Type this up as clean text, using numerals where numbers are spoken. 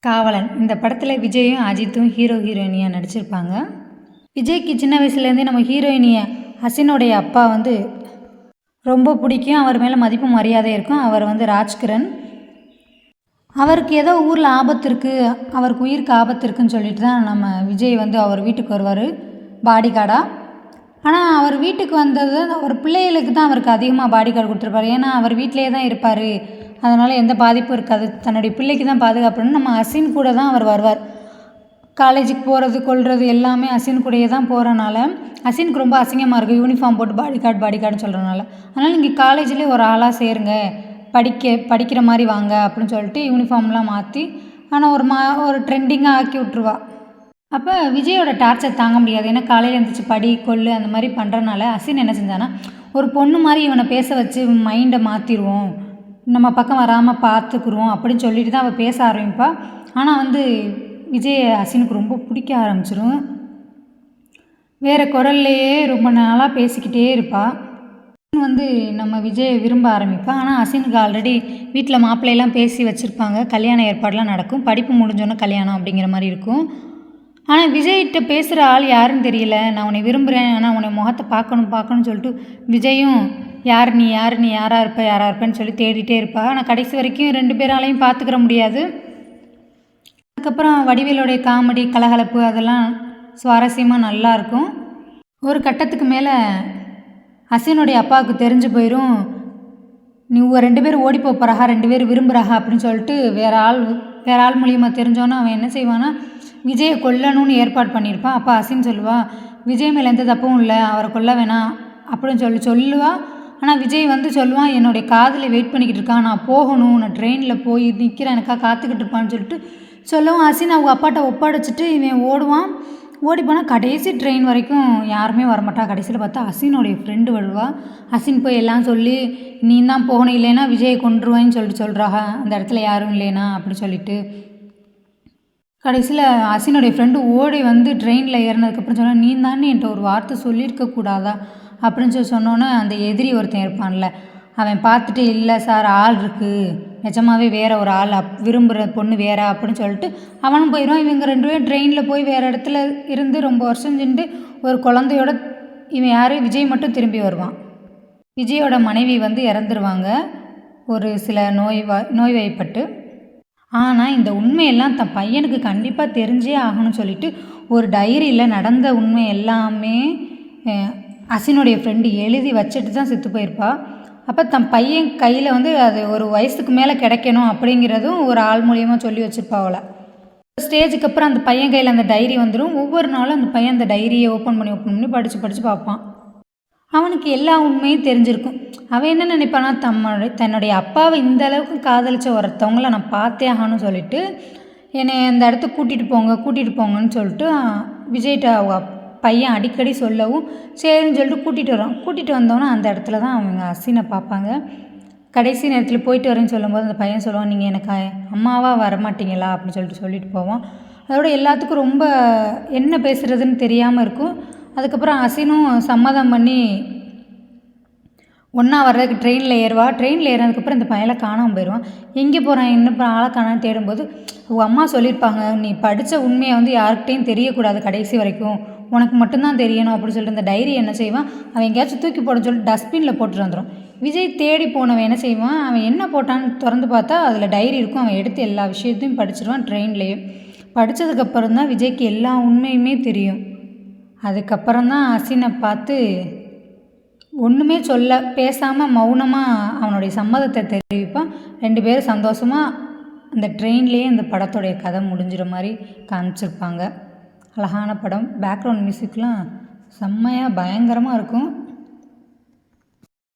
காவலன் இந்த படத்தில் விஜயும் அஜித்தும் ஹீரோயினியாக நடிச்சிருப்பாங்க. விஜய்க்கு சின்ன வயசுலேருந்தே நம்ம ஹீரோயினியை ஹசினோடைய அப்பா ரொம்ப பிடிக்கும். அவர் மேலே மதிப்பு மரியாதை இருக்கும். அவர் ராஜ்கிரண். அவருக்கு ஏதோ ஊரில் ஆபத்து இருக்குது, அவருக்கு உயிருக்கு ஆபத்து இருக்குதுன்னு சொல்லிட்டு தான் நம்ம விஜய் அவர் வீட்டுக்கு வருவார் பாடி கார்டாக. ஆனால் அவர் வீட்டுக்கு வந்தது அவர் பிள்ளைகளுக்கு தான் அவருக்கு அதிகமாக பாடி கார்டு கொடுத்துருப்பாரு. ஏன்னா அவர் வீட்டிலே தான் இருப்பார், அதனால் எந்த பாதிப்பும் இருக்காது, தன்னுடைய பிள்ளைக்கு தான் பாதுகாப்புன்னு நம்ம அசின் கூட தான் அவர் வருவார். காலேஜுக்கு போகிறது கொள்வது எல்லாமே அசின் கூடயே தான் போகிறனால அசினுக்கு ரொம்ப அசிங்கமாக இருக்குது, யூனிஃபார்ம் போட்டு பாடி கார்டுன்னு சொல்கிறனால. அதனால் நீங்கள் காலேஜ்லேயே ஒரு ஆளாக சேருங்க, படிக்கிற மாதிரி வாங்க அப்படின்னு சொல்லிட்டு யூனிஃபார்ம்லாம் மாற்றி ஆனால் ஒரு ட்ரெண்டிங்காக ஆக்கி விட்ருவா. அப்போ விஜயோட டார்ச்சர் தாங்க முடியாது. ஏன்னா காலையில் எழுந்திரிச்சு படி கொள்ளு அந்த மாதிரி பண்ணுறனால அசின் என்ன செஞ்சானா, ஒரு பொண்ணு மாதிரி இவனை பேச வச்சு மைண்டை மாற்றிடுவோம், நம்ம பக்கம் வராமல் பார்த்துக்குருவோம் அப்படின்னு சொல்லிட்டு தான் அவள் பேச ஆரம்பிப்பா. ஆனால் விஜய் அசினுக்கு ரொம்ப பிடிக்க ஆரம்பிச்சிடும். வேறு குரல்லையே ரொம்ப நாளாக பேசிக்கிட்டே இருப்பாள். நம்ம விஜயை விரும்ப ஆரம்பிப்பாள். ஆனால் அசினுக்கு ஆல்ரெடி வீட்டில் மாப்பிள்ளையெல்லாம் பேசி வச்சுருப்பாங்க, கல்யாண ஏற்பாடெலாம் நடக்கும், படிப்பு முடிஞ்சோன்னே கல்யாணம் அப்படிங்கிற மாதிரி இருக்கும். ஆனால் விஜய்கிட்ட பேசுகிற ஆள் யாருன்னு தெரியல. நான் உன்னை விரும்புகிறேன், ஆனால் உன்னை முகத்தை பார்க்கணும்னு சொல்லிட்டு விஜயும் யார் நீ யாராக இருப்பேன்னு சொல்லி தேடிட்டே இருப்பாள். ஆனால் கடைசி வரைக்கும் 2 பேராலையும் பார்த்துக்கிற முடியாது. அதுக்கப்புறம் வடிவேலோடைய காமெடி கலகலப்பு அதெல்லாம் சுவாரஸ்யமாக நல்லாயிருக்கும். ஒரு கட்டத்துக்கு மேலே அசினுடைய அப்பாவுக்கு தெரிஞ்சு போயிடும், நீ 2 பேர் ஓடி போகிறாக, 2 பேர் விரும்புகிறாக அப்படின்னு சொல்லிட்டு வேறு ஆள் மூலியமாக தெரிஞ்சோன்னா அவன் என்ன செய்வான்னா விஜயை கொல்லணும்னு ஏற்பாடு பண்ணியிருப்பான். அப்போ அசின் சொல்லுவா, விஜய் மேலே எந்த தப்பும் இல்லை, அவரை கொல்ல வேணாம் அப்படின்னு சொல்லுவா. ஆனால் விஜய் சொல்லுவான், என்னுடைய காதில் வெயிட் பண்ணிக்கிட்டு இருக்கான், நான் போகணும், நான் ட்ரெயினில் போய் நிற்கிறேன், எனக்காக காத்துக்கிட்டு இருப்பான்னு சொல்லிட்டு சொல்லவும் அசின் அவங்க அப்பாட்ட ஒப்படைச்சிட்டு இவன் ஓடுவான். ஓடி போனால் கடைசி ட்ரெயின் வரைக்கும் யாருமே வரமாட்டா. கடைசியில் பார்த்தா அசினுடைய ஃப்ரெண்டு வருவா. அசின் போய் எல்லாம் சொல்லி நீ தான் போகணும், இல்லைன்னா விஜயை கொன்றுவேன்னு சொல்கிறாங்க, அந்த இடத்துல யாரும் இல்லைனா அப்படி சொல்லிட்டு. கடைசியில் அசினுடைய ஃப்ரெண்டு ஓடி ட்ரெயினில் ஏறினதுக்கப்புறம் சொன்னால், நீ தானே என்கிட்ட ஒரு வார்த்தை சொல்லியிருக்கக்கூடாதா அப்படின்னு சொன்னோன்னே அந்த எதிரி ஒருத்தன் இருப்பான்ல, அவன் பார்த்துட்டு இல்லை சார் ஆள் இருக்குது, நிஜமாவே வேறு ஒரு ஆள் விரும்புகிற பொண்ணு வேற அப்படின்னு சொல்லிட்டு அவனும் போயிடுவான். இவங்க 2 பேரும் ட்ரெயினில் போய் வேறு இடத்துல இருந்து ரொம்ப வருஷம் சென்று ஒரு குழந்தையோட இவன் யார் விஜய் மட்டும் திரும்பி வருவான். விஜயோட மனைவி இறந்துருவாங்க ஒரு சில நோய்வாய்ப்பட்டு. ஆனால் இந்த உண்மையெல்லாம் தன் பையனுக்கு கண்டிப்பாக தெரிஞ்சே ஆகணும்னு சொல்லிட்டு ஒரு டைரியில் நடந்த உண்மை எல்லாமே அசினுடைய ஃப்ரெண்டு எழுதி வச்சுட்டு தான் செத்து போயிருப்பா. அப்போ தன் பையன் கையில் அது ஒரு வயசுக்கு மேலே கிடைக்கணும் அப்படிங்கிறதும் ஒரு ஆள் மூலியமாக சொல்லி வச்சுருப்பா அவளை. ஸ்டேஜுக்கு அப்புறம் அந்த பையன் கையில் அந்த டைரி வந்துடும். ஒவ்வொரு நாளும் அந்த பையன் அந்த டைரியை ஓப்பன் பண்ணி படித்து பார்ப்பான். அவனுக்கு எல்லா உண்மையும் தெரிஞ்சிருக்கும். அவன் என்ன நினைப்பானா, தன்னுடைய அப்பாவை இந்த அளவுக்கு காதலித்த ஒருத்தவங்கள நான் பார்த்தே ஆகணும்னு சொல்லிட்டு என்னை அந்த இடத்துக்கு கூட்டிகிட்டு போங்கன்னு சொல்லிட்டு விஜய்கிட்ட அவங்க பையன் அடிக்கடி சொல்லவும் சரின்னு சொல்லிட்டு கூட்டிகிட்டு வந்தோன்னே அந்த இடத்துல தான் அவங்க அசினை பார்ப்பாங்க. கடைசி நேரத்தில் போயிட்டு வரேன்னு சொல்லும்போது அந்த பையன் சொல்லுவான், நீங்கள் எனக்கு அம்மாவாக வரமாட்டீங்களா அப்படின்னு சொல்லிட்டு போவான். அதோட எல்லாத்துக்கும் ரொம்ப என்ன பேசுகிறதுன்னு தெரியாமல் இருக்கும். அதுக்கப்புறம் அசினும் சம்மதம் பண்ணி ஒன்றா வர்றதுக்கு ட்ரெயினில் ஏறுவா. ட்ரெயினில் ஏறினதுக்கப்புறம் இந்த பையனை காணாமல் போயிடுவான். எங்கே போகிறான், இன்னும் ஆளை காணான்னு தேடும்போது உங்கள் அம்மா சொல்லியிருப்பாங்க, நீ படித்த உண்மையை யார்கிட்டையும் தெரியக்கூடாது, கடைசி வரைக்கும் உனக்கு மட்டும்தான் தெரியணும் அப்படின்னு சொல்லிட்டு இந்த டைரி என்ன செய்வான், அவன் எங்கேயாச்சும் தூக்கி போட சொல்லிட்டு டஸ்ட்பினில் போட்டுட்டு வந்துடும். விஜய் தேடி போனவன் என்ன செய்வான், அவன் என்ன போட்டான்னு திறந்து பார்த்தா அதில் டைரி இருக்கும். அவன் எடுத்து எல்லா விஷயத்தையும் படிச்சிடுவான் ட்ரெயின்லேயே. படித்ததுக்கப்புறம் தான் விஜய்க்கு எல்லா உண்மையுமே தெரியும். அதுக்கப்புறம் தான் அசினை பார்த்து ஒன்றுமே பேசாமல் மௌனமாக அவனுடைய சம்மதத்தை தெரிவிப்பான். 2 பேரும் சந்தோஷமாக அந்த ட்ரெயின்லேயே அந்த படத்துடைய கதை முடிஞ்சிற மாதிரி காமிச்சிருப்பாங்க. அழகான படம். பேக்ரவுண்ட் மியூசிக்லாம் செம்மையாக பயங்கரமாக இருக்கும்.